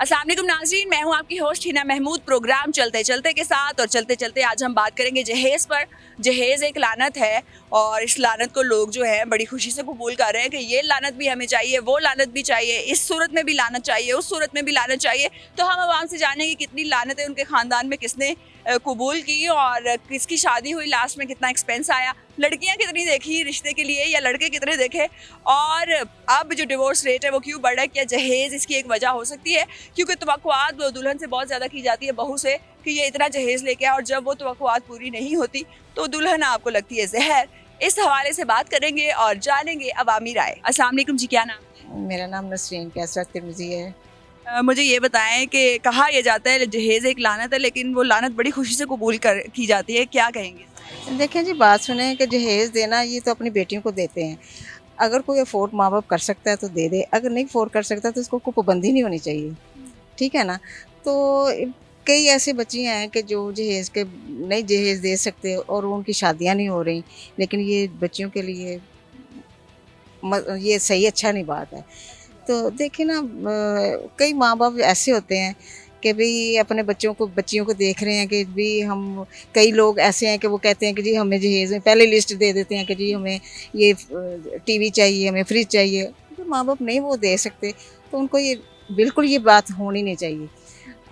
अस्सलाम वालेकुम नाज़रीन, मैं हूं आपकी होस्ट हिना महमूद। प्रोग्राम चलते चलते के साथ और चलते चलते आज हम बात करेंगे जहेज़ पर। जहेज़ एक लानत है और इस लानत को लोग जो है बड़ी खुशी से कबूल कर रहे हैं कि ये लानत भी हमें चाहिए, वो लानत भी चाहिए, इस सूरत में भी लानत चाहिए, उस सूरत में भी लानत चाहिए। तो हम आवाम से जानेंगे कितनी लानतें उनके ख़ानदान में किसने कबूल की और किसकी शादी हुई, लास्ट में कितना एक्सपेंस आया, लड़कियां कितनी देखी रिश्ते के लिए या लड़के कितने देखे, और अब जो डिवोर्स रेट है वो क्यों बढ़ा है, क्या जहेज़ इसकी एक वजह हो सकती है? क्योंकि तवक्कुआत दुल्हन से बहुत ज़्यादा की जाती है, बहू से, कि ये इतना जहेज़ लेके आए, और जब वो तवक्कुआत पूरी नहीं होती तो दुल्हन आपको लगती है जहर। इस हवाले से बात करेंगे और जानेंगे अवामी राय। अस्सलाम वालेकुम जी, क्या नाम? मेरा नाम नसरीन कैसरत तिरमिज़ी है। मुझे ये बताएं कि कहा यह जाता है जहेज़ एक लानत है, लेकिन वो लानत बड़ी खुशी से कबूल कर की जाती है, क्या कहेंगे? देखें जी, बात सुने कि जहेज़ देना ये तो अपनी बेटियों को देते हैं। अगर कोई अफ़ोर्ड माँ बाप कर सकता है तो दे दे, अगर नहीं अफ़ोर्ड कर सकता तो उसको कोई पाबंदी नहीं होनी चाहिए, ठीक है ना? तो कई ऐसे बच्चियाँ हैं कि जो जहेज़ के नहीं जहेज़ दे सकते और उनकी शादियाँ नहीं हो रही, लेकिन ये बच्चियों के लिए ये सही अच्छा नहीं बात है। तो देखिए ना, कई माँ बाप ऐसे होते हैं कि भई अपने बच्चियों को देख रहे हैं कि भी हम, कई लोग ऐसे हैं कि वो कहते हैं कि जी हमें जहेज़ में पहले लिस्ट दे देते हैं कि जी हमें ये टीवी चाहिए, हमें फ्रिज चाहिए। जो माँ बाप नहीं वो दे सकते तो उनको ये बिल्कुल ये बात होनी नहीं चाहिए।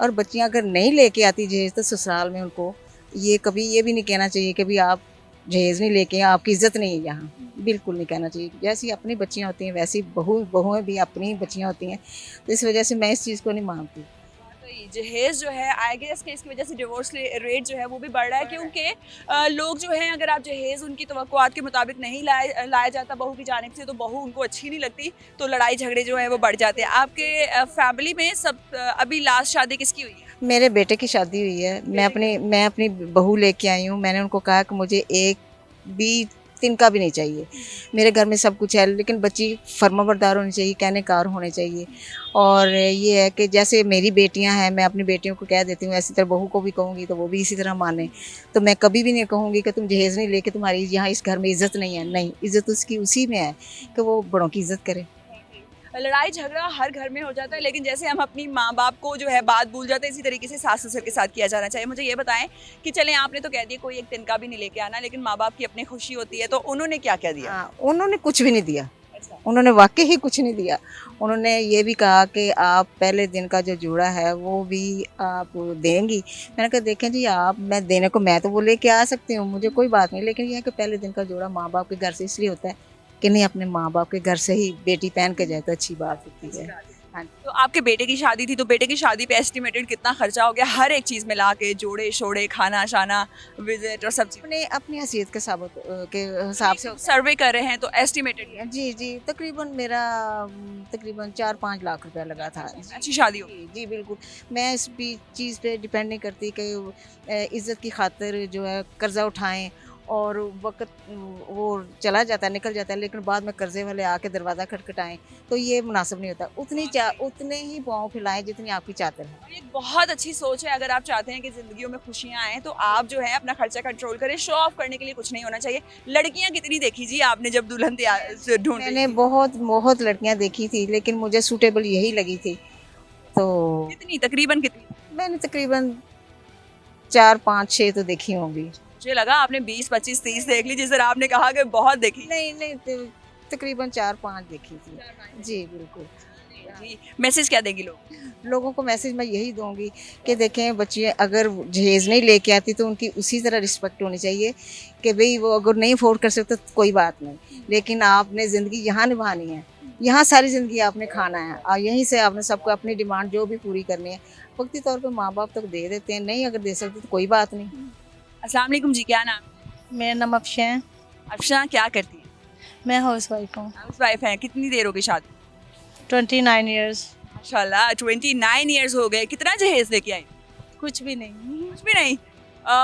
और बच्चियाँ अगर नहीं लेके आती जहेज़ तो ससुराल में उनको ये कभी ये भी नहीं कहना चाहिए कि भई आप जहेज़ नहीं लेके आए, आपकी इज़्ज़त नहीं है यहाँ। बिल्कुल नहीं कहना चाहिए। जैसी अपनी बच्चियाँ होती हैं वैसी बहुएँ भी अपनी ही बच्चियाँ होती हैं। तो इस वजह से मैं इस चीज़ को नहीं मानती। वाक़ई जहेज़ जो है, आई गेस कि इसकी वजह से डिवोर्स रेट जो है वो भी बढ़ रहा है, क्योंकि लोग जो हैं, अगर आप जहेज़ उनकी तवक्कुआत के मुताबिक नहीं लाया जाता बहू की जानिब से, तो बहू उनको अच्छी नहीं लगती, तो लड़ाई झगड़े जो हैं वो बढ़ जाते हैं। आपके फैमिली में अभी लास्ट शादी किसकी हुई है? मेरे बेटे की शादी हुई है। मैं अपनी बहू लेके आई हूँ। मैंने उनको कहा कि मुझे एक भी तिनका भी नहीं चाहिए। मेरे घर में सब कुछ है, लेकिन बच्ची फर्माबरदार होनी चाहिए, कहने कार होने चाहिए। और ये है कि जैसे मेरी बेटियां हैं, मैं अपनी बेटियों को कह देती हूँ, ऐसी तरह बहू को भी कहूँगी तो वो भी इसी तरह माने। तो मैं कभी भी नहीं कहूँगी कि तुम जहेज़ नहीं लेके तुम्हारी यहाँ इस घर में इज़्ज़त नहीं है। नहीं, इज़्ज़त उसकी उसी में है कि वो बड़ों की इज़्ज़त करे। लड़ाई झगड़ा हर घर में हो जाता है, लेकिन जैसे हम अपनी माँ बाप को जो है बात भूल जाते हैं, इसी तरीके से सास ससुर के साथ किया जाना चाहिए। मुझे ये बताएं कि चलें, आपने तो कह दिया कोई एक तिनका भी नहीं लेके आना, लेकिन माँ बाप की अपनी खुशी होती है, तो उन्होंने क्या क्या दिया? हाँ, उन्होंने कुछ भी नहीं दिया। अच्छा। उन्होंने वाक़ई ही कुछ नहीं दिया। उन्होंने ये भी कहा कि आप पहले दिन का जो जोड़ा है वो भी आप देंगी। मैंने कहा देखें जी, आप मैं देने को मैं तो वो लेके आ सकती हूँ, मुझे कोई बात नहीं, लेकिन ये है कि पहले दिन का जोड़ा माँ-बाप के घर से इसलिए होता है कि नहीं, अपने माँ-बाप के घर से ही बेटी पहन के जाए तो अच्छी बात होती है। हाँ। तो आपके बेटे की शादी थी, तो बेटे की शादी पे एस्टिमेटेड कितना खर्चा हो गया, हर एक चीज़ मिला के, जोड़े शोड़े, खाना शाना, विजिट और सब चीज़? अपने अपनी हैसियत के हिसाब से होता सर्वे कर रहे हैं तो एस्टिमेटेड है। जी, जी, तकरीबन मेरा तकरीबन 4-5 लाख रुपया लगा था। अच्छी शादी हो। जी, जी, बिल्कुल। मैं इस भी चीज़ पे डिपेंड नहीं करती कि इज़्ज़त की खातिर जो है कर्ज़ा उठाएँ और वक़्त वो चला जाता है, निकल जाता है, लेकिन बाद में कर्ज़े वाले आके दरवाज़ा खटखटाएँ, तो ये मुनासिब नहीं होता। उतने ही पाँव फैलाएँ जितनी आपकी चादर है। और ये बहुत अच्छी सोच है। अगर आप चाहते हैं कि ज़िंदगियों में खुशियाँ आएँ, तो आप जो है अपना खर्चा कंट्रोल करें। शो ऑफ करने के लिए कुछ नहीं होना चाहिए। लड़कियाँ कितनी देखी जी आपने जब दुल्हन ढूंढ रही मैंने थी? बहुत बहुत लड़कियाँ देखी थी, लेकिन मुझे सूटेबल यही लगी थी। तो कितनी तकरीबन कितनी? मैंने तकरीबन 4, 5, 6 तो देखी होंगी। मुझे लगा आपने 20, 25, 30 देख ली, जिस तरह आपने कहा कि बहुत देखी। नहीं, नहीं, तकरीबन 4-5 देखी थी। जी, बिल्कुल। जी, मैसेज क्या देंगी लोग? लोगों को मैसेज मैं यही दूँगी कि देखें, बच्चियाँ अगर जहेज़ नहीं लेके आती तो उनकी उसी तरह रिस्पेक्ट होनी चाहिए कि भई वो अगर नहीं अफ़ोर्ड कर सकते तो कोई बात नहीं। लेकिन आपने ज़िंदगी यहाँ निभानी है। यहाँ सारी ज़िंदगी आपने खाना है और यहीं से आपने सबको अपनी डिमांड जो भी पूरी करनी है। वक़्ती तौर पे माँ-बाप तक दे देते हैं, नहीं अगर दे सकते तो कोई बात नहीं। अस्सलाम वालेकुम जी, क्या नाम है? मेरा नाम अफ़शा है। अफशा, क्या करती हैं? मैं हाउसवाइफ हूँ। हाउस वाइफ हैं। कितनी देर हो गई शादी? 29 इयर्स। माशाल्लाह 29 इयर्स हो गए। कितना जहेज लेके आई? कुछ भी नहीं। कुछ भी नहीं।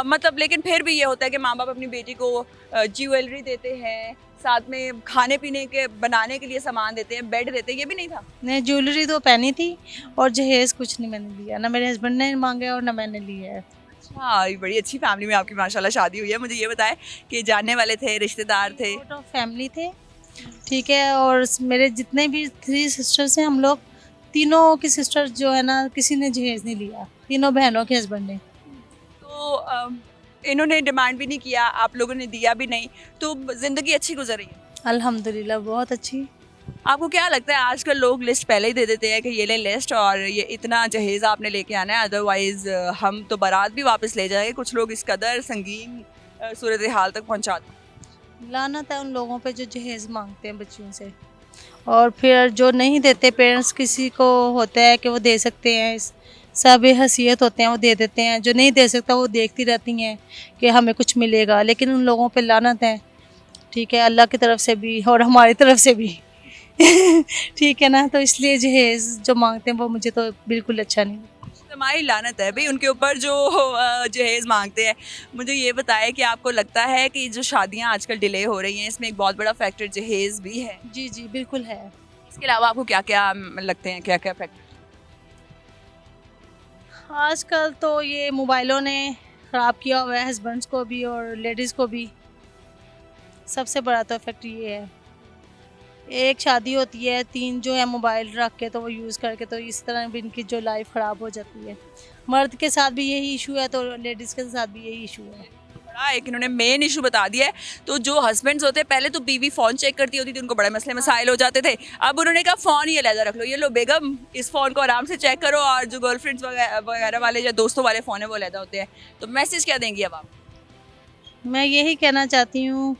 मतलब लेकिन फिर भी ये होता है कि माँ बाप अपनी बेटी को ज्वेलरी देते हैं, साथ में खाने पीने के बनाने के लिए सामान देते हैं, बेड देते हैं, ये भी नहीं था? मैं ज्वेलरी तो पहनी थी और जहेज कुछ नहीं मैंने दिया, ना मेरे हस्बैंड ने मांगे और ना मैंने लिया है। अच्छा, ये बड़ी अच्छी फैमिली में आपकी माशाल्लाह शादी हुई है। मुझे ये बताएं कि जानने वाले थे, रिश्तेदार थे? आउट ऑफ फैमिली थे, ठीक है। और मेरे जितने भी 3 सिस्टर्स हैं, हम लोग तीनों की सिस्टर जो है ना, किसी ने जहेज़ नहीं लिया, तीनों बहनों के हस्बैंड ने। तो इन्होंने डिमांड भी नहीं किया, आप लोगों ने दिया भी नहीं, तो ज़िंदगी अच्छी गुजर रही है। अल्हम्दुलिल्लाह बहुत अच्छी। आपको क्या लगता है आजकल लोग लिस्ट पहले ही दे देते हैं कि ये ले लिस्ट और ये इतना जहेज़ आपने लेके आना है, अदरवाइज हम तो बारात भी वापस ले जाएंगे। कुछ लोग इस कदर संगीन सूरत हाल तक पहुंचाते हैं। लानत है उन लोगों पे जो जहेज़ मांगते हैं बच्चियों से, और फिर जो नहीं देते पेरेंट्स, किसी को होता है कि वो दे सकते हैं, सब हैसियत होते हैं वो दे देते हैं, जो नहीं दे सकता वो देखती रहती हैं कि हमें कुछ मिलेगा, लेकिन उन लोगों पे लानत है। ठीक है, अल्लाह की तरफ से भी और हमारी तरफ से भी। ठीक है ना, तो इसलिए जहेज़ जो मांगते हैं वो मुझे तो बिल्कुल अच्छा नहीं। हमारी लानत है भाई उनके ऊपर जो जहेज़ मांगते हैं। मुझे ये बताएं कि आपको लगता है कि जो शादियां आजकल डिले हो रही हैं इसमें एक बहुत बड़ा फैक्टर जहेज़ भी है? जी जी बिल्कुल है। इसके अलावा आपको क्या क्या लगते हैं, क्या क्या फैक्टर? आजकल तो ये मोबाइलों ने ख़राब किया हुआ है हस्बैंड्स को भी और लेडीज़ को भी। सबसे बड़ा तो इफेक्ट ये है। एक शादी होती है, 3 जो है मोबाइल रख के तो वो यूज़ करके, तो इस तरह भी इनकी जो लाइफ ख़राब हो जाती है। मर्द के साथ भी यही इशू है तो लेडीज़ के साथ भी यही इशू है। बड़ा एक इन्होंने मेन इशू बता दिया है। तो जो हस्बैंड्स होते हैं पहले तो बीवी फ़ोन चेक करती होती थी, उनको बड़े मसले मसाइल हो जाते थे। अब उन्होंने कहा फ़ोन ही अलहदा रख लो, ये लो बेगम इस फ़ोन को आराम से चेक करो, और जो गर्लफ्रेंड्स वगैरह वाले या दोस्तों वाले फ़ोन है वो अलहदा होते हैं। तो मैसेज क्या देंगी अब आप? मैं यही कहना चाहती हूँ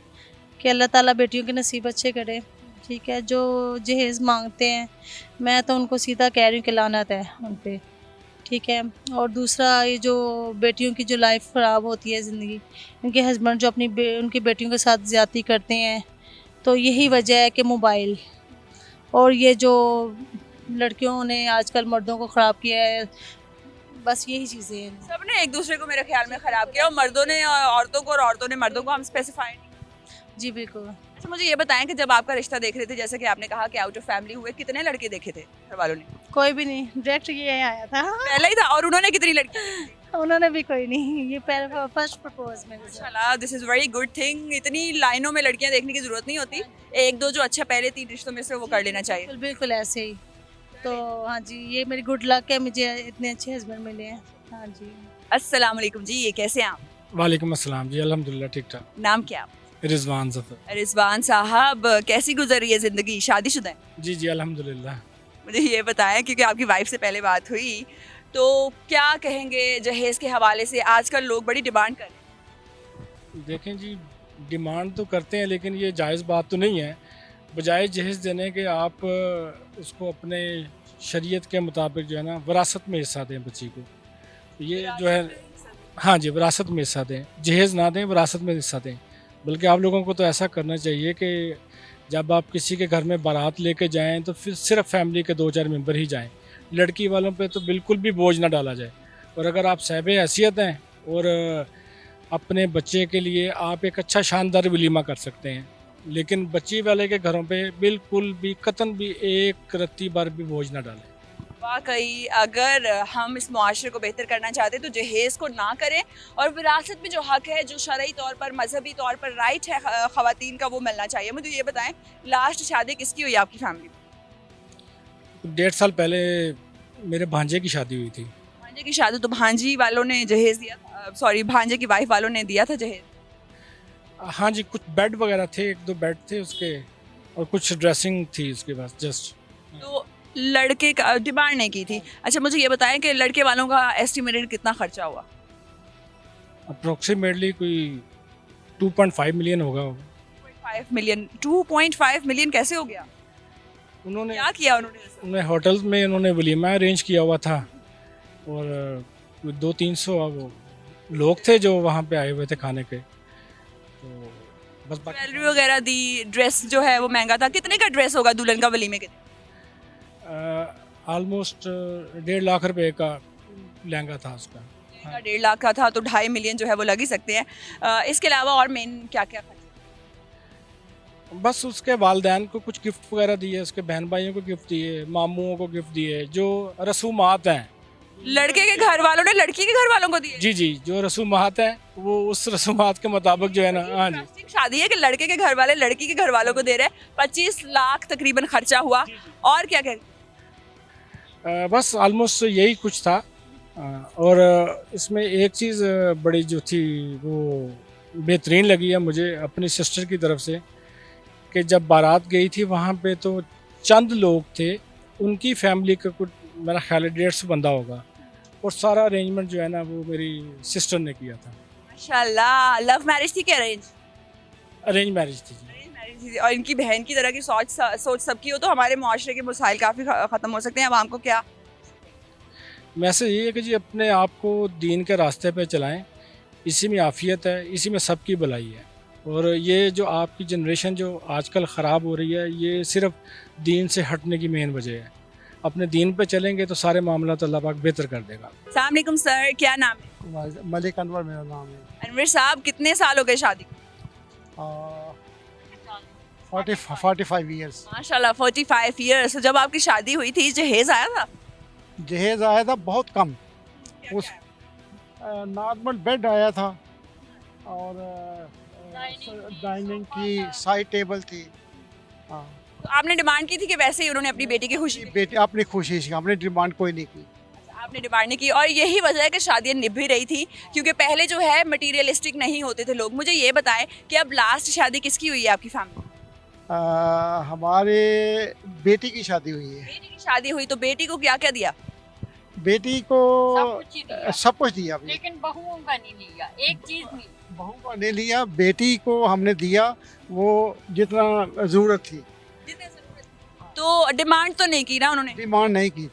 कि अल्लाह ताला बेटियों के नसीब अच्छे करे। ठीक है, जो जहेज़ मांगते हैं मैं तो उनको सीधा कह रही हूँ कि लानत है उन पे। ठीक है, और दूसरा ये जो बेटियों की जो लाइफ ख़राब होती है ज़िंदगी, उनके हस्बैंड जो उनकी बेटियों के साथ ज़्यादती करते हैं, तो यही वजह है कि मोबाइल और ये जो लड़कियों ने आजकल मर्दों को ख़राब किया है, बस यही चीज़ें हैं। सबने एक दूसरे को मेरे ख्याल में ख़राब किया, और मर्दों ने औरतों को और औरतों ने मर्दों को, हम स्पेसिफाई नहीं। जी बिल्कुल। अच्छा मुझे ये बताएं कि जब आपका रिश्ता देख रहे थे, जैसे कि आपने कहा कि आउट ऑफ फैमिली हुए, कितने लड़के देखे थे घर वालों ने? कोई भी नहीं, डायरेक्ट ये आया था। पहला ही था। और उन्होंने कितनी लड़की? उन्होंने भी कोई नहीं, ये पहला फर्स्ट प्रपोज मेरे से। माशाल्लाह, this is very good thing. इतनी लाइनों में लड़कियां देखने की ज़रूरत नहीं होती, एक दो जो अच्छा पहले 3 रिश्तों में से वो कर लेना चाहिए। बिल्कुल बिल्कुल ऐसे ही। तो हाँ जी, ये मेरी गुड लक है, मुझे इतने अच्छे हस्बैंड मिले हैं। हाँ जी। अस्सलाम वालेकुम जी, ये कैसे हैं आप? वालेकुम अस्सलाम जी, अल्हम्दुलिल्लाह ठीक ठाक। नाम क्या? रिजवान ज़फ़र। रिजवान साहब, कैसी गुजर रही है ज़िंदगी? शादीशुदा हैं? जी जी अल्हम्दुलिल्लाह। मुझे ये बताएं, क्योंकि आपकी वाइफ से पहले बात हुई, तो क्या कहेंगे जहेज़ के हवाले से? आजकल लोग बड़ी डिमांड कर रहे हैं। देखें जी, डिमांड तो करते हैं लेकिन ये जायज़ बात तो नहीं है। बजाय जहेज़ देने के आप उसको अपने शरीयत के मुताबिक जो है ना विरासत में हिस्सा दें बच्ची को। ये जो है, हाँ जी, विरासत में हिस्सा दें, जहेज़ ना दें, विरासत में हिस्सा दें। बल्कि आप लोगों को तो ऐसा करना चाहिए कि जब आप किसी के घर में बारात लेके जाएं तो फिर सिर्फ फैमिली के 2-4 मेंबर ही जाएं। लड़की वालों पे तो बिल्कुल भी बोझ ना डाला जाए। और अगर आप साहिब हैसियत हैं और अपने बच्चे के लिए आप एक अच्छा शानदार वलीमा कर सकते हैं, लेकिन बच्ची वाले के घरों पे बिल्कुल भी कतन भी एक रत्ती बार भी बोझ ना डालें। वाकई अगर हम इस मुआशरे को बेहतर करना चाहते हैं तो जहेज़ को ना करें, और विरासत में जो हक है, जो शरई तौर पर, मजहबी तौर पर राइट है ख़वातीन का, वो मिलना चाहिए। मुझे ये बताएं, लास्ट शादी किसकी हुई आपकी फैमिली में? 1.5 साल पहले मेरे भांजे की शादी हुई थी। भांजे की शादी, तो भांजी वालों ने जहेज़ दिया था? सॉरी, भांजे की वाइफ वालों ने दिया था जहेज़? हाँ जी, कुछ बेड वगैरह थे, 1-2 बेड थे उसके, और कुछ ड्रेसिंग थी उसके पास जस्ट। तो लड़के का डिमांड नहीं की थी। अच्छा मुझे ये बताएं कि लड़के वालों का एस्टिमेटेड कितना खर्चा हुआ? अप्रोक्सीमेटली कोई 2.5 मिलियन होगा। 2.5 मिलियन? 2.5 मिलियन कैसे हो गया? उन्होंने क्या किया उन्होंने? उन्हें होटल्स में उन्होंने वलीमा अरेंज किया हुआ था, और 200-300 वो लोग थे जो वहाँ पे आए हुए थे खाने के। तो बस ज्वेलरी वगैरह दी, ड्रेस जो है वो महंगा था। कितने का ड्रेस होगा दुल्हन का वलीमे के दिन? ऑलमोस्ट 1.5 लाख रुपए का लहंगा था उसका। 1.5 लाख का था, तो 2.5 मिलियन जो है वो लग ही सकते हैं। इसके अलावा और मेन क्या क्या खर्च? बस उसके वालदैन को कुछ गिफ्ट वगैरह दिए, उसके बहन भाइयों को गिफ्ट दिए, मामूओं को गिफ्ट दिए, जो रसूमात हैं। लड़के के घर वालों ने लड़की के घर वालों को दिए? जी जी, जो रसूमात हैं वो उस रसूमात के मुताबिक जो है ना। हाँ जी, प्लास्टिक शादी है कि लड़के के घर वाले लड़की के घर वालों को दे रहे हैं। 25 लाख तकरीबन खर्चा हुआ। और क्या क्या? बस ऑलमोस्ट यही कुछ था। और इसमें एक चीज़ बड़ी जो थी वो बेहतरीन लगी है मुझे अपनी सिस्टर की तरफ से, कि जब बारात गई थी वहाँ पे तो चंद लोग थे, उनकी फैमिली का कुछ मेरा ख्याल है 150 बंदा होगा, और सारा अरेंजमेंट जो है ना वो मेरी सिस्टर ने किया था। माशाल्लाह। लव मैरिज थी क्या अरेंज? अरेंज मैरिज थी जी। अरेंज मैरिज थी। और इनकी बहन की तरह की सोच सबकी हो तो हमारे मुआशरे के मसाइल काफ़ी ख़त्म हो सकते हैं। अब आपको क्या? मैसेज ये है कि जी अपने आप को दीन के रास्ते पे चलाएं, इसी में आफियत है, इसी में सबकी भलाई है। और ये जो आपकी जनरेशन जो आजकल ख़राब हो रही है, ये सिर्फ दीन से हटने की मेन वजह है। अपने दीन पे चलेंगे तो सारे मामला तो अल्लाह पाक बेहतर कर देगा। अस्सलाम वालेकुम सर, क्या नाम है? मलिक अनवर मेरा नाम है। अनवर साहब, कितने साल हो गए शादी को? 45 ईयर्स। माशाल्लाह 45 इयर्स। जब आपकी शादी हुई थी जहेज आया था? जहेज आया था बहुत कम, क्या उस क्या? नॉर्मल बेड आया था और डाइनिंग की साइड टेबल थी। हाँ, तो आपने डिमांड की थी कि वैसे ही उन्होंने अपनी बेटी की खुशी में? बेटी अपनी खुशी से, हमने डिमांड कोई नहीं की। अच्छा, आपने डिमांड नहीं की और यही वजह है कि शादियां निभ भी रही थी, क्योंकि पहले जो है मटीरियलिस्टिक नहीं होते थे लोग। मुझे ये बताएं कि अब लास्ट शादी किसकी हुई है आपकी फैमिली? हमारे बेटी की शादी हुई है। बेटी की शादी हुई तो बेटी को क्या क्या दिया? बेटी को सब कुछ ही दिया, सब कुछ दिया अभी। लेकिन बहुओं का नहीं लिया, एक चीज नहीं। बहू का नहीं लिया, बेटी को हमने दिया वो जितना ज़रूरत थी। जितने जरूरत थी। तो डिमांड तो नहीं की ना उन्होंने? डिमांड नहीं की,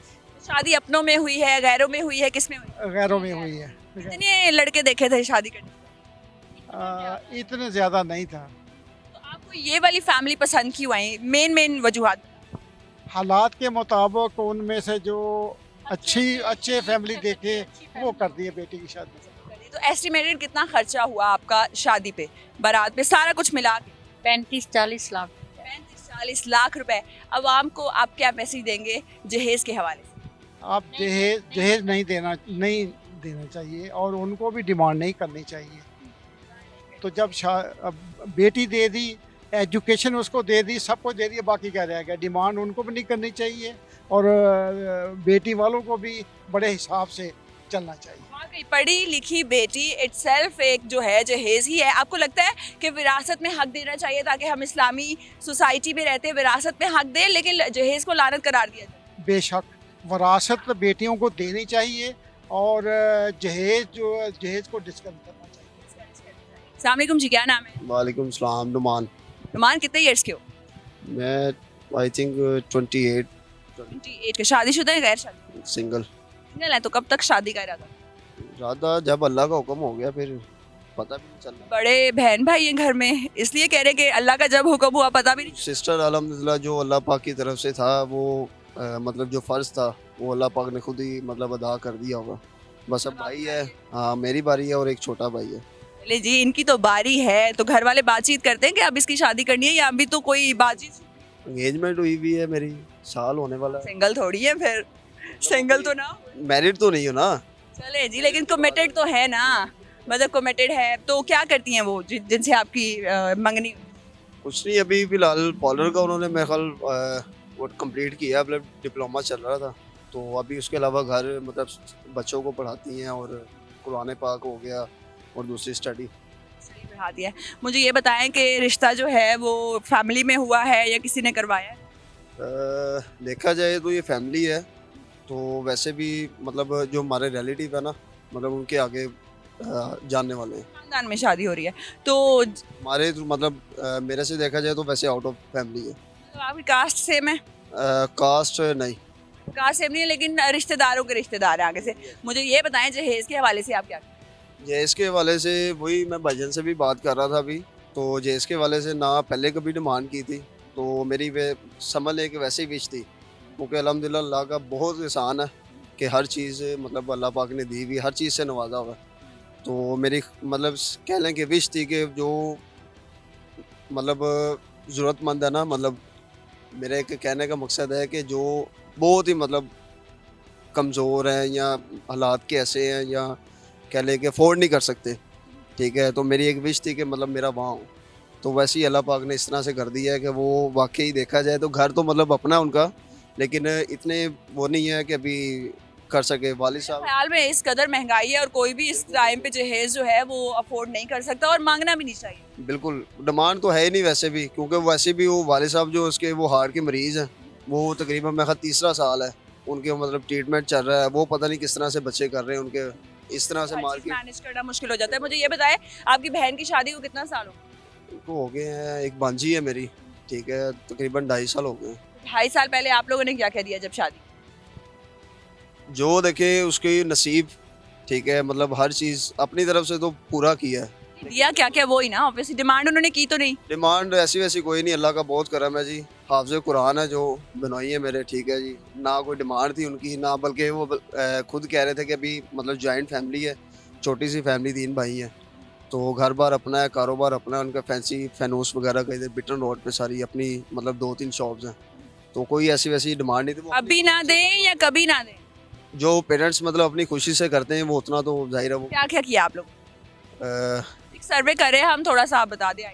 शादी अपनों में हुई है, गैरों में हुई है, किस में हुई? गैरों में हुई है। कितने लड़के देखे थे शादी करने? इतने ज़्यादा नहीं था। तो आपको ये वाली फैमिली पसंद क्यों आई? मेन वजूहात। हालात के मुताबिक उनमें से जो अच्छे फैमिली देखे वो कर दिए बेटी की शादी। तो एस्टिमेटेड कितना खर्चा हुआ आपका शादी पे, बारात पे, सारा कुछ मिला के? 35-40 लाख। 35-40 लाख रुपए। अवाम को आप क्या मैसेज देंगे जहेज के हवाले से? आप जहेज नहीं देना चाहिए और उनको भी डिमांड नहीं करनी चाहिए। तो जब अब बेटी दे दी, एजुकेशन उसको दे दी, सब कुछ दे दिया, बाकी क्या रह गया? डिमांड उनको भी नहीं करनी चाहिए और बेटी वालों को भी बड़े हिसाब से चलना चाहिए। वाकई पढ़ी लिखी बेटी इटसेल्फ एक जो है जहेज ही है। आपको लगता है कि विरासत में हक देना चाहिए ताकि हम इस्लामी सोसाइटी में रहते हैं विरासत में हक दें, लेकिन जहेज को लानत करार दिया जाए? बेशक वरासत बेटियों को देनी चाहिए और जहेज को डिस्कस करना चाहिए। अस्सलाम वालेकुम जी, क्या नाम है? वालेकुम सलाम। नुमान। नुमान, कितने ईयर्स के हो? मैं आई थिंक 28 28 के। शादीशुदा है, गैर शादी? सिंगल। सिंगल है। तो कब तक शादी का इरादा? ज़्यादा जब अल्लाह का हुक्म हो गया फिर पता भी नहीं चलना। बड़े बहन भाई हैं घर में, इसलिए कह रहे हैं कि अल्लाह का जब हुक्म हुआ पता भी नहीं। सिस्टर अल्हम्दुलिल्लाह जो अल्लाह पाक की तरफ से था वो मतलब जो फ़र्ज़ था वो अल्लाह पाक ने खुद ही मतलब अदा कर दिया होगा। बस अब भाई है, हाँ मेरी बारी है और एक छोटा भाई है। ले जी, इनकी तो बारी है तो घर वाले बातचीत करते हैं कि अब इसकी शादी करनी है, या अभी तो कोई बातचीत? एंगेजमेंट हुई भी है मेरी, साल होने वाला है। सिंगल थोड़ी है फिर, सिंगल तो ना। मैरिड तो नहीं हो ना। चले जी, लेकिन कमिटेड तो है ना, मतलब कमिटेड है। तो क्या करती हैं वो जिनसे आपकी मंगनी? कुछ नहीं, अभी फिलहाल पॉलर का उन्होंने मेरे ख्याल वो कंप्लीट किया, मतलब डिप्लोमा चल रहा था, तो अभी उसके अलावा घर मतलब बच्चों को पढ़ाती हैं और कुरान पाक हो गया और दूसरी स्टडी। सही बढ़ा दिया। मुझे ये बताएं कि रिश्ता जो है वो फैमिली में हुआ है या किसी ने करवाया है? देखा जाए तो ये फैमिली है, तो वैसे भी मतलब जो हमारे रिलेटिव है ना, मतलब उनके आगे जानने वाले हैं। खानदान में शादी हो रही है तो हमारे तो मतलब मेरे से देखा जाए तो वैसे आउट ऑफ फैमिली है। आपकी कास्ट सेम है? कास्ट नहीं। कास्ट सेम नहीं है, लेकिन रिश्तेदारों के रिश्तेदार हैं आगे से। मुझे ये बताएं जहेज के हवाले से आप क्या? जेएस के हवाले से वही मैं भाईजान से भी बात कर रहा था अभी, तो जेएस के हवाले से ना पहले कभी डिमांड की थी, तो मेरी वे समझ ले कि वैसे ही विश थी, क्योंकि अल्हम्दुलिल्लाह अल्लाह का बहुत एहसान है कि हर चीज़ मतलब अल्लाह पाक ने दी हुई, हर चीज़ से नवाजा हुआ। तो मेरी मतलब कह लें कि विश थी कि जो मतलब ज़रूरतमंद है ना, मतलब मेरे एक कहने का मकसद है कि जो बहुत ही मतलब कमज़ोर हैं या हालात के ऐसे हैं या कह लें कि अफोर्ड नहीं कर सकते, ठीक है, तो मेरी एक विश थी कि मतलब मेरा वहाँ हो। तो वैसे ही अल्लाह पाक ने इस तरह से कर दिया है कि वो वाकई देखा जाए तो घर तो मतलब अपना उनका, लेकिन इतने वो नहीं है कि अभी कर सके वालिद साहब। ख्याल में इस कदर महंगाई है और कोई भी इस टाइम पे जहेज जो है वो अफोर्ड नहीं कर सकता और मांगना भी नहीं चाहिए। बिल्कुल डिमांड तो है ही नहीं वैसे भी, क्योंकि वैसे भी वो वालिद साहब जो उसके वो हार्ट के मरीज़ हैं, वो तकरीबन मेरा ख्याल तीसरा साल है उनके मतलब ट्रीटमेंट चल रहा है। वो पता नहीं किस तरह से बच्चे कर रहे हैं उनके, इस तरह से मार्केट मैनेज करना मुश्किल हो जाता है। मुझे ये बताएं, आपकी बहन की शादी को कितना साल हो गया? को हो गए हैं। एक भांजी है मेरी, ठीक है, तकरीबन 2.5 साल हो गए। 2.5 साल पहले आप लोगों ने क्या कह दिया जब शादी? जो देखे उसकी नसीब, ठीक है, मतलब हर चीज़ अपनी तरफ से तो पूरा किया है। दिया क्या क्या वो ही ना, ऑब्वियसली डिमांड उन्होंने की तो नहीं। डिमांड ऐसी वैसी कोई नहीं, अल्लाह का बहुत करम है जी। हाफ़िज़ कुरान है जो बनवाई है मेरे, ठीक है जी। ना कोई डिमांड थी उनकी, ना बल्कि वो खुद कह रहे थे कि अभी मतलब जॉइंट फैमिली है, छोटी सी फैमिली, 3 भाई हैं, तो घर बार अपना है, कारोबार अपना है उनका, फैंसी फैनूस वगैरह का इधर बिटन रोड पे सारी अपनी मतलब 2-3 शॉप्स हैं, तो कोई ऐसी वैसी डिमांड नहीं थी। वो अभी ना दें या कभी ना दें, जो पेरेंट्स मतलब अपनी खुशी से करते हैं वो उतना तो जाहिर है। वो क्या क्या किया आप लोग? एक सर्वे करें हम, थोड़ा सा आप बता दें।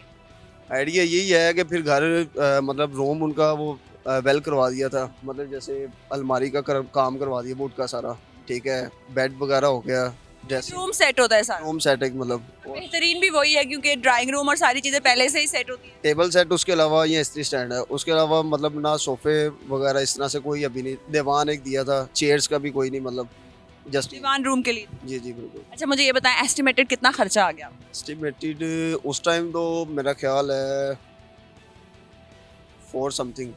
आइडिया यही है कि फिर घर मतलब रूम उनका वो वेल करवा दिया था, मतलब जैसे अलमारी का काम करवा दिया वुड का सारा, ठीक है, बेड वगैरह हो गया, ड्रेसिंग रूम सेट होता है सारा। रूम सेट एक मतलब बेहतरीन भी वही है क्योंकि ड्राइंग रूम और सारी चीजें पहले से ही सेट होती है। टेबल सेट, उसके अलावा ये इस्त्री स्टैंड है, उसके अलावा मतलब ना सोफे वगैरह इस तरह से कोई अभी नहीं। दीवान एक दिया था, चेयर्स का भी कोई नहीं, मतलब जस्ट। दीवान रूम के लिए। जी जी बिल्कुल। अच्छा मुझे ये बताएं, एस्टिमेटेड कितना खर्चा आ गया? एस्टिमेटेड उस टाइम तो मेरा ख्याल है 4 समथिंग।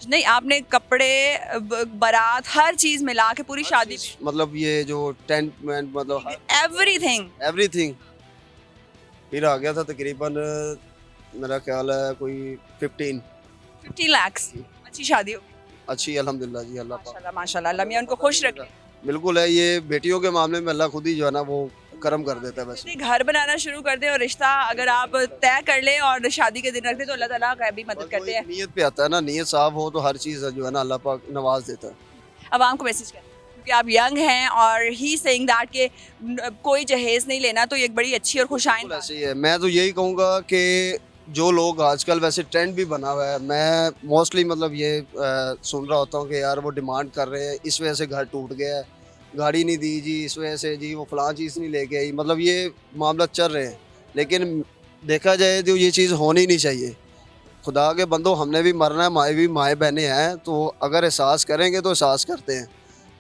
नहीं, आपने कपड़े बारात हर चीज मिला के पूरी शादी मतलब ये जो टेंट में मतलब एवरीथिंग एवरीथिंग फिर आ गया था तकरीबन मेरा ख्याल है कोई 50 लाख। अच्छी शादी होगी अच्छी अल्हम्दुलिल्लाह जी, अल्लाह पाक माशाल्लाह माशाल्लाह। अल्लाह मियां उनको खुश रखे। बिल्कुल है। ये बेटियों के मामले में अल्लाह खुद ही जो है ना वो करम कर देता है। वैसे घर बनाना शुरू कर दे और रिश्ता अगर आप तय कर ले और शादी के दिन रख दे तो अल्लाह ताला भी मदद करते हैं। नीयत पे आता है ना, नीयत साफ हो तो हर चीज़ जो है ना अल्लाह पाक नवाज देता है। आवाम को मैसेज करें क्योंकि आप यंग हैं और ही सेइंग दैट कि कोई जहेज नहीं लेना, तो ये एक बड़ी अच्छी और खुशाइन बात ऐसे ही है। मैं तो यही कहूँगा कि जो लोग आजकल वैसे ट्रेंड भी बना हुआ है, मैं मोस्टली मतलब ये सुन रहा होता हूँ कि यार वो डिमांड कर रहे हैं, इस वजह से घर टूट गया है, गाड़ी नहीं दी जी, इस वजह से जी वो फलां चीज़ नहीं लेके आई, मतलब ये मामला चल रहे हैं। लेकिन देखा जाए तो ये चीज़ होनी नहीं चाहिए। खुदा के बंदो, हमने भी मरना है, हमारी भी माएँ बहनें हैं, तो अगर एहसास करेंगे तो एहसास करते हैं,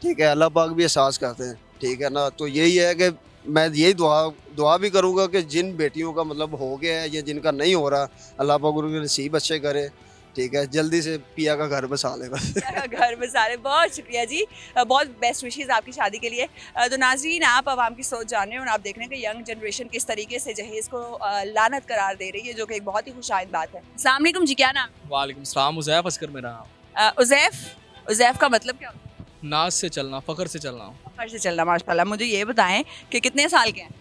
ठीक है, अल्लाह पाक भी एहसास करते हैं, ठीक है ना। तो यही है कि मैं यही दुआ भी करूँगा कि जिन बेटियों का मतलब हो गया है या जिनका नहीं हो रहा, अल्लाह पाक उनके नसीब अच्छे करे, ठीक है, जल्दी से पिया का घर बसा ले बस। घर में सारे। बहुत शुक्रिया जी, बहुत बेस्ट विशेस आपकी शादी के लिए। तो नाज़रीन, आप आवाम की सोच जान रहे हैं और आप देख रहे हैं कि यंग जनरेशन किस तरीके से जहेज़ को लानत करार दे रही है, जो कि एक बहुत ही खुशाइन बात है। अस्सलाम वालेकुम जी, क्या नाम? वालेकुम सलाम। उज़ैफ़ अस्कर मेरा नाम। उज़ैफ़ का मतलब क्या होता है? नाज से चलना, फ़ख्र से चलना। फ़ख्र से चलना, माशाल्लाह। मुझे ये बताएं कि कितने साल के हैं?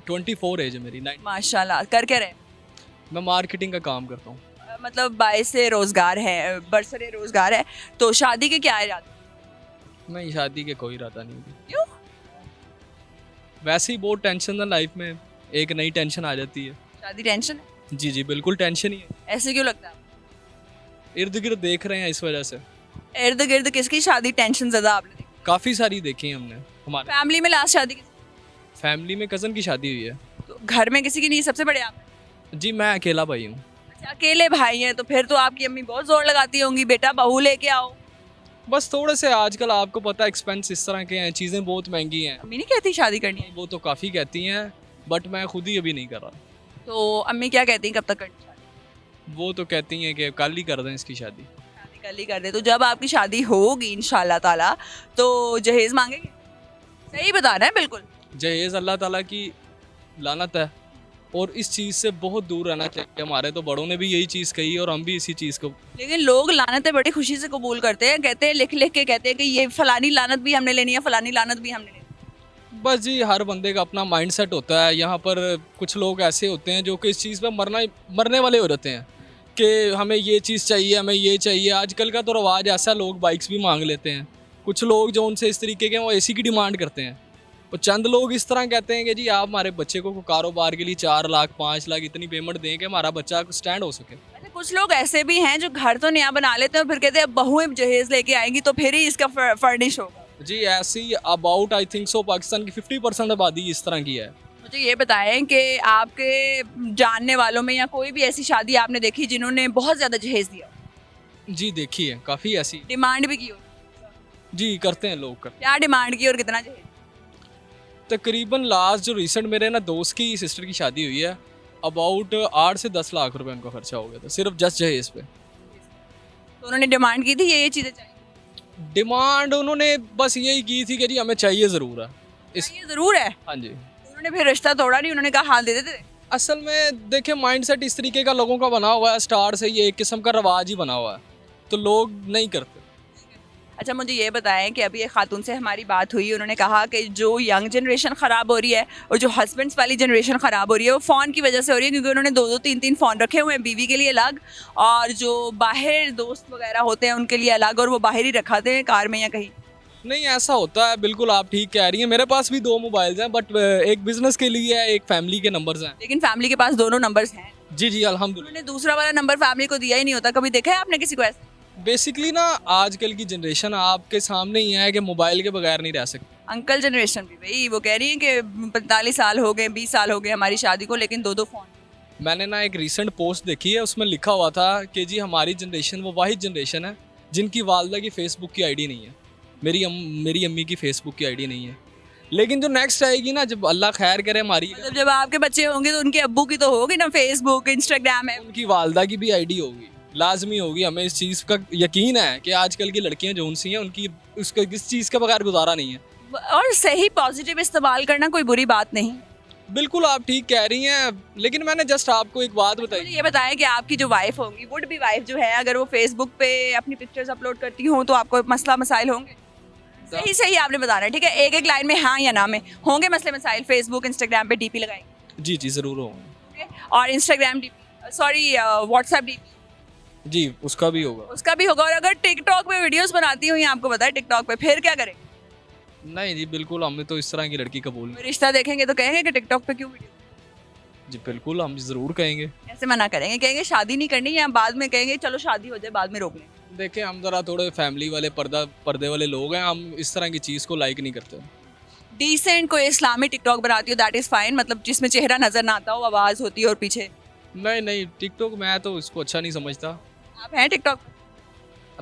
24 एज है मेरी। माशाल्लाह। कर क्या रहे? मैं मार्केटिंग का काम करता हूँ। मतलब 22 से रोज़गार है, बरसरे रोज़गार है, तो शादी के क्या इरादे? नहीं, शादी के कोई इरादा नहीं। क्यों? वैसे ही बहुत टेंशन है लाइफ में, एक नई टेंशन आ जाती है। शादी टेंशन है? जी जी बिल्कुल टेंशन ही है। ऐसे क्यों लगता है? इर्द गिर्द देख रहे हैं इस वजह से। इर्द गिर्द किसकी शादी टेंशन ज़्यादा आपने देखी? काफ़ी सारी देखी हैं हमने। हमारे फैमिली में लास्ट शादी किसकी? फैमिली में कज़न की शादी हुई है। तो घर में किसी की नहीं, सबसे बड़े आप? जी मैं अकेला भाई हूँ। अच्छा, अकेले भाई हैं, तो फिर तो आपकी अम्मी बहुत जोर लगाती होंगी, बेटा बहू लेके आओ। बस थोड़े से आजकल आपको पता है एक्सपेंस इस तरह के हैं, चीज़ें बहुत महंगी हैं। अम्मी नहीं कहती शादी करनी है? वो तो काफ़ी कहती हैं, बट मैं खुद ही अभी नहीं कर रहा। तो अम्मी क्या कहती हैं कब तक करनी शादी? वो तो कहती हैं कि कल ही कर दें इसकी शादी। शादी कल ही कर दे। तो जब आपकी शादी होगी इंशाल्लाह ताला तो जहेज मांगेंगे? सही बता रहे हैं बिल्कुल। जहेज़ अल्लाह ताला की लानत है और इस चीज़ से बहुत दूर रहना चाहिए। हमारे तो बड़ों ने भी यही चीज़ कही और हम भी इसी चीज़ को। लेकिन लोग लानतें बड़ी खुशी से कबूल करते हैं, कहते हैं लिख लिख के कहते हैं कि ये फलानी लानत भी हमने लेनी है, फलानी लानत भी हमने लेनी है। बस जी हर बंदे का अपना माइंडसेट होता है। यहाँ पर कुछ लोग ऐसे होते हैं जो कि इस चीज़ पर मरने वाले हो जाते हैं कि हमें ये चीज़ चाहिए, हमें ये चाहिए। आजकल का तो रवाज ऐसा, लोग बाइक्स भी मांग लेते हैं। कुछ लोग जो उनसे इस तरीके के वो एसी की डिमांड करते हैं। और चंद लोग इस तरह कहते हैं कि जी आप हमारे बच्चे को कारोबार के लिए 4 लाख 5 लाख इतनी पेमेंट दें कि हमारा बच्चा स्टैंड हो सके। अच्छा, कुछ लोग ऐसे भी हैं जो घर तो नया बना लेते हैं और फिर कहते हैं अब बहुएं जहेज लेके आएंगी तो फिर ही इसका फर्निश होगा। जी ऐसी about I think so Pakistan की 50% आबादी इस तरह की है। मुझे ये बताएं कि आपके जानने वालों में या कोई भी ऐसी शादी आपने देखी जिन्होंने बहुत ज़्यादा जहेज दिया, जी देखी है काफ़ी ऐसी। डिमांड भी की हो? जी करते हैं लोग करते क्या डिमांड की और कितना जहेज? हैं। तकरीबन लास्ट जो रिसेंट मेरे ना दोस्त की सिस्टर की शादी हुई है, अबाउट 8 से 10 लाख रुपए उनका खर्चा हो गया था सिर्फ जस्ट जहेज पे। तो उन्होंने डिमांड की थी ये चीज़ें चाहिए? डिमांड उन्होंने बस यही की थी कि जी हमें चाहिए ज़रूर है इस। ये ज़रूर है। हाँ जी। उन्होंने फिर रिश्ता तोड़ा नहीं, उन्होंने कहा हाल दे देते थे। असल में देखें माइंडसेट इस तरीके का लोगों का बना हुआ है, स्टार्ट से ये एक किस्म का रवाज ही बना हुआ है, तो लोग नहीं करते। अच्छा मुझे ये बताएं कि अभी एक खातून से हमारी बात हुई, उन्होंने कहा कि जो यंग जनरेशन ख़राब हो रही है और जो हस्बैंड्स वाली जनरेशन ख़राब हो रही है वो फ़ोन की वजह से हो रही है, क्योंकि उन्होंने 2-2 3-3 फ़ोन रखे हुए हैं, बीवी के लिए अलग और जो बाहर दोस्त वगैरह होते हैं उनके लिए अलग, और वो बाहर ही रखाते हैं कार में या कहीं। नहीं ऐसा होता है, बिल्कुल आप ठीक कह रही हैं। मेरे पास भी 2 मोबाइल्स हैं, बट एक बिजनेस के लिए है, एक फैमिली के नंबर्स हैं। लेकिन फैमिली के पास दोनों नंबर्स हैं। जी जी अल्हम्दुलिल्लाह। उन्होंने दूसरा वाला नंबर फैमिली को दिया ही नहीं होता, कभी देखा है आपने किसी को ऐसे? बेसिकली ना आजकल की जनरेशन आपके सामने ही है कि मोबाइल के बगैर नहीं रह सकती। अंकल जनरेशन भी भाई वो कह रही है कि 45 साल हो गए, 20 साल हो गए हमारी शादी को, लेकिन 2-2 फ़ोन। मैंने ना एक रीसेंट पोस्ट देखी है, उसमें लिखा हुआ था कि जी हमारी जनरेशन वो वाहिद जनरेशन है जिनकी वालदा की फेसबुक की आईडी नहीं है। मेरी अम्मी की फेसबुक की आईडी नहीं है, लेकिन जो नेक्स्ट आएगी ना, जब अल्लाह खैर करे हमारी, मतलब जब आपके बच्चे होंगे तो उनके अब्बू की तो होगी ना फेसबुक, इंस्टाग्राम है। उनकी वालदा की भी आईडी होगी, लाजमी होगी। हमें इस चीज़ का यकीन है कि आजकल की लड़कियां जो उनसी हैं उनकी उसका इस चीज़ के बगैर गुजारा नहीं है। और सही पॉजिटिव इस्तेमाल करना कोई बुरी बात नहीं। बिल्कुल आप ठीक कह रही हैं, लेकिन मैंने जस्ट आपको एक बात मुझे बताई। ये बताएं कि आपकी जो वाइफ होंगी, वुड बी वाइफ जो है, अगर वो फेसबुक पे अपनी पिक्चर्स अपलोड करती हों तो आपको मसला मसाइल होंगे? सही सही आपने बताना है, ठीक है? एक एक लाइन में हाँ या ना में होंगे मसले मसाइल। फेसबुक इंस्टाग्राम पे डीपी लगाएंगे? जी जी ज़रूर होंगे। ठीक है? और Instagram DP, sorry WhatsApp DP, जी उसका भी होगा। उसका भी होगा। और अगर टिकटॉक पे वीडियोस बनाती हुई आपको पता है टिकटॉक पे, फिर क्या करें? नहीं जी बिल्कुल, हमें तो इस तरह की लड़की कबूल नहीं। रिश्ता देखेंगे तो कहेंगे कि टिकटॉक पे क्यों वीडियो? जी बिल्कुल हम ज़रूर कहेंगे। कैसे मना करेंगे? कहेंगे शादी नहीं करनी, या बाद में कहेंगे चलो शादी हो जाए बाद में रोक लें? देखें हम ज़रा थोड़े फैमिली वाले पर्दे वाले लोग हैं, हम इस तरह की चीज़ को लाइक नहीं करते। डिसेंट कोई इस्लामी टिकटॉक बनाती हो दैट इज़ फाइन, मतलब जिसमें चेहरा नजर ना आता हो, आवाज़ होती है और पीछे। नहीं नहीं टिकटॉक मैं तो इसको अच्छा नहीं समझता। आप हैं टिकटॉक?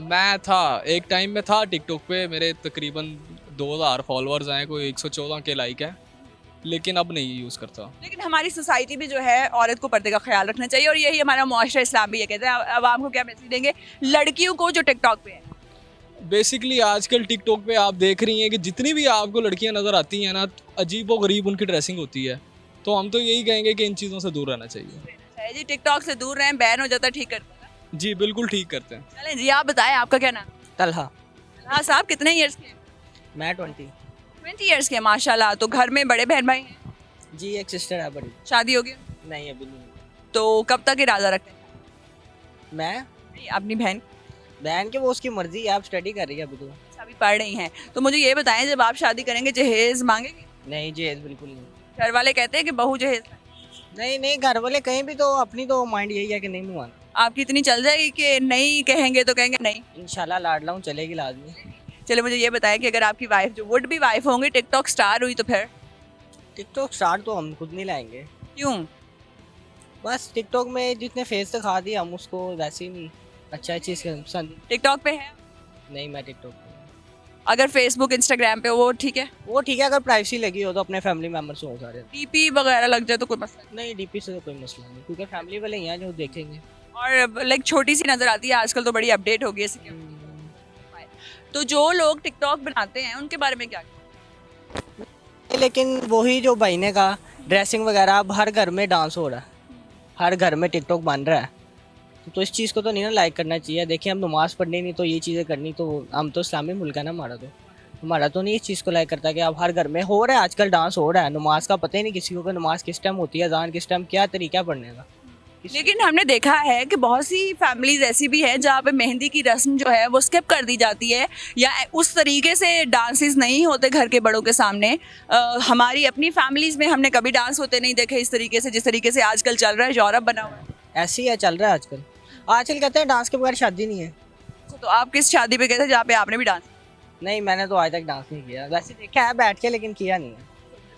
मैं था एक टाइम में था टिकटॉक पे, मेरे तकरीबन 2000 फॉलोअर्स हैं, कोई 114 के लाइक हैं, लेकिन अब नहीं यूज़ करता। लेकिन हमारी सोसाइटी भी जो है औरत को पर्दे का ख्याल रखना चाहिए, और यही हमारा मुआशरा इस्लाम भी ये कहते हैं। अब आपको क्या मैसेज देंगे लड़कियों को जो टिकटॉक पे है? बेसिकली आजकल टिकटॉक पे आप देख रही हैं कि जितनी भी आपको लड़कियां नज़र आती हैं ना, अजीब व गरीब उनकी ड्रेसिंग होती है, तो हम तो यही कहेंगे कि इन चीज़ों से दूर रहना चाहिए। जी टिकटॉक से दूर रहें, बैन हो जाता ठीक करते हैं। जी बिल्कुल ठीक करते हैं। चलें जी, आप बताएं आपका क्या नाम? तलहा। हाँ साहब, कितने ईयर्स के हैं? मैं 20। 20 ईयर्स के हैं, माशाल्लाह। तो घर में बड़े बहन भाई हैं? जी एक सिस्टर है बड़ी। शादी हो गई? नहीं अभी नहीं। तो कब तक इरादा रखते हैं? मैं नहीं, अपनी बहन बहन के वो उसकी मर्जी है, आप स्टडी कर रही है अभी तो। अभी पढ़ रही हैं, तो मुझे ये बताएं जब आप शादी करेंगे जहेज मांगेंगे? नहीं जहेज बिल्कुल नहीं। घर वाले कहते हैं कि बहू जहेज लाए। नहीं नहीं घर वाले कहीं भी तो अपनी तो माइंड यही है कि नहीं मुआना। आपकी इतनी चल जाएगी कि नहीं कहेंगे तो कहेंगे नहीं? इंशाल्लाह लाडला हूँ, चलेगी लाजमी। चलो मुझे ये बताएं कि अगर आपकी वाइफ जो वुड बी वाइफ होंगी टिकटॉक स्टार हुई तो फिर? टिकटॉक स्टार्ट तो हम खुद नहीं लाएंगे। क्यों? बस टिकटॉक में जितने फेस दिखा दिए हम उसको वैसे ही नहीं अच्छा चीज़ पसंद। टिकटॉक पे है? नहीं मैं टिकटॉक अगर फेसबुक इंस्टाग्राम पे वो ठीक है? वो ठीक है, अगर प्राइवेसी लगी हो तो अपने फैमिली मेम्बर से हो सारे। डीपी वगैरह लग जाए तो कोई मसला नहीं डीपी से तो कोई मसला नहीं, क्योंकि फैमिली वाले ही हैं जो देखेंगे। नहीं। और लाइक छोटी सी नजर आती है आजकल, तो बड़ी अपडेट हो गई है सिक्योरिटी। तो जो लोग टिकटॉक बनाते हैं उनके बारे में क्या? लेकिन वही जो भाई ने कहा ड्रेसिंग वगैरह, अब हर घर में डांस हो रहा है, हर घर में टिकटॉक बन रहा है, तो इस चीज़ को तो नहीं ना लाइक करना चाहिए। देखिए हम नमाज़ पढ़नी नहीं तो ये चीज़ें करनी, तो हम तो इस्लामी मुल्क है ना हमारा तो नहीं इस चीज़ को लाइक करता कि अब हर घर में हो रहा है, आजकल डांस हो रहा है। नमाज का पता ही नहीं किसी को कि नमाज किस टाइम होती है, अजान किस टाइम, क्या तरीका है पढ़ने का। लेकिन हमने देखा है कि बहुत सी फैमिलीज ऐसी भी हैं जहाँ पे मेहंदी की रस्म जो है वो स्किप कर दी जाती है, या उस तरीके से डांसेस नहीं होते घर के बड़ों के सामने। हमारी अपनी फैमिलीज में हमने कभी डांस होते नहीं देखे इस तरीके से, जिस तरीके से आजकल चल रहा है, यूरोप बना हुआ है। ऐसे ही है, चल रहा है आजकल। आजकल कहते हैं डांस के बगैर शादी नहीं है। तो आप किस शादी पे गए थे जहाँ पे आपने भी डांस नहीं, मैंने तो आज तक डांस नहीं किया, वैसे देखा है बैठ के, लेकिन किया नहीं है।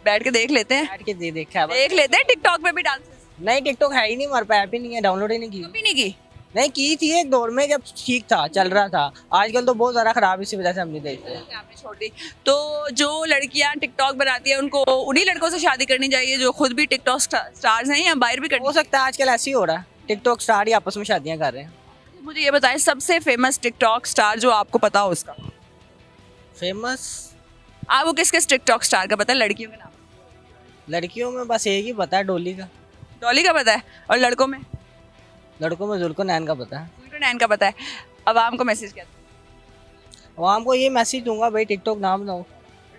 बैठ के देख लेते हैं? बैठ के देखा है बस। देख लेते हैं टिकटॉक पे भी डांस? नहीं, टिकटॉक है ही नहीं हमारे पे, ऐप ही नहीं है, डाउनलोड ही नहीं की। कभी नहीं की? नहीं की थी एक दौर में जब ठीक था, चल रहा था। आजकल तो बहुत ज़्यादा खराब, इसी वजह से हम नहीं देखते। आपने छोड़ दी। तो जो लड़कियां टिकटॉक बनाती है उनको उन्हीं लड़कों से शादी करनी चाहिए जो खुद भी टिकटॉक स्टार्स हैं, या बाहर भी हो सकता है आजकल ऐसे ही हो रहा है, टिकटॉक स्टार ही आपस में शादियाँ कर रहे हैं। मुझे ये बताएं सबसे फेमस टिकटॉक स्टार जो आपको पता हो उसका। फेमस आपको किस किस टिकटॉक स्टार का पता है? लड़कियों के नाम? लड़कियों में बस एक ही पता है, डोली का। डॉली का पता है? और लड़कों में? लड़कों में जुल्को नैन का पता है। जुल्को नैन का पता है। आवाम को मैसेज क्या दें? आवाम को ये मैसेज दूंगा, भाई टिकटॉक ना बनाओ।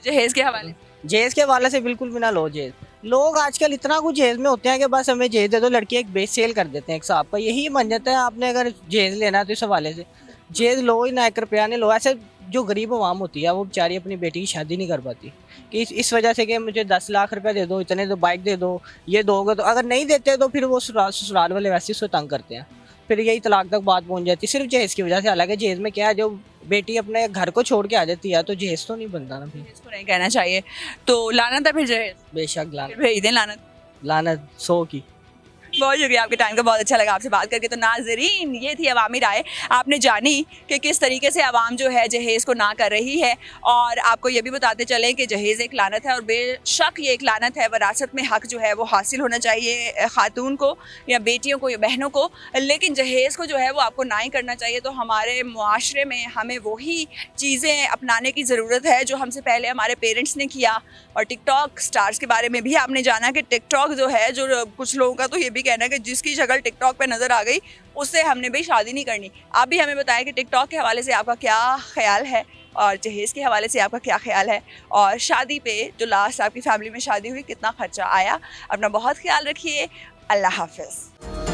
जहेज के हवाले जहेज के वाले से बिल्कुल भी ना लो जहेज। लोग आजकल इतना कुछ जहेज में होते हैं कि बस हमें जहेज दे दो, लड़की एक बेस सेल कर देते हैं एक साहब का, यही बन जाता है। आपने अगर जहेज लेना है तो इस हवाले से जहेज लो ही ना, 1 रुपया नहीं लो। ऐसे जो गरीब आवाम होती है वो बेचारी अपनी बेटी की शादी नहीं कर पाती कि इस वजह से कि मुझे 10 लाख रुपया दे दो, इतने दो, बाइक दे दो, ये दोगे। तो अगर नहीं देते तो फिर वो ससुराल वाले वैसे उसको तंग करते हैं, फिर यही तलाक तक बात पहुंच जाती है सिर्फ जहेज की वजह से। हालांकि जहेज में क्या है, जो बेटी अपने घर को छोड़ के आ जाती है तो जहेज तो नहीं बनता ना फिर। इसको नहीं कहना चाहिए, तो लानत है फिर जहेज? बेशक फिर भेज दें लानत। लानत 100 की। बहुत शुक्रिया आपके टाइम का, बहुत अच्छा लगा आपसे बात करके। तो नाजरीन, ये थी अवामी राय। आपने जानी कि किस तरीके से आवाम जो है जहेज़ को ना कर रही है, और आपको ये भी बताते चलें कि जहेज़ एक लानत है और बेशक ये एक लानत है। वरासत में हक़ जो है वो हासिल होना चाहिए ख़ातून को या बेटियों को या बहनों को, लेकिन जहेज़ को जो है वो आपको ना ही करना चाहिए। तो हमारे मुआशरे में हमें वही चीज़ें अपनाने की ज़रूरत है जो हमसे पहले हमारे पेरेंट्स ने किया। और टिकटॉक स्टार्स के बारे में भी आपने जाना कि टिकटॉक जो है, जो कुछ लोगों का तो ये भी कहना है कि जिसकी शक्ल टिकटॉक पे नज़र आ गई उससे हमने भी शादी नहीं करनी। आप भी हमें बताएं कि टिकटॉक के हवाले से आपका क्या ख्याल है और जहेज़ के हवाले से आपका क्या ख्याल है, और शादी पे जो लास्ट आपकी फैमिली में शादी हुई कितना खर्चा आया। अपना बहुत ख्याल रखिए। अल्लाह हाफ़िज़।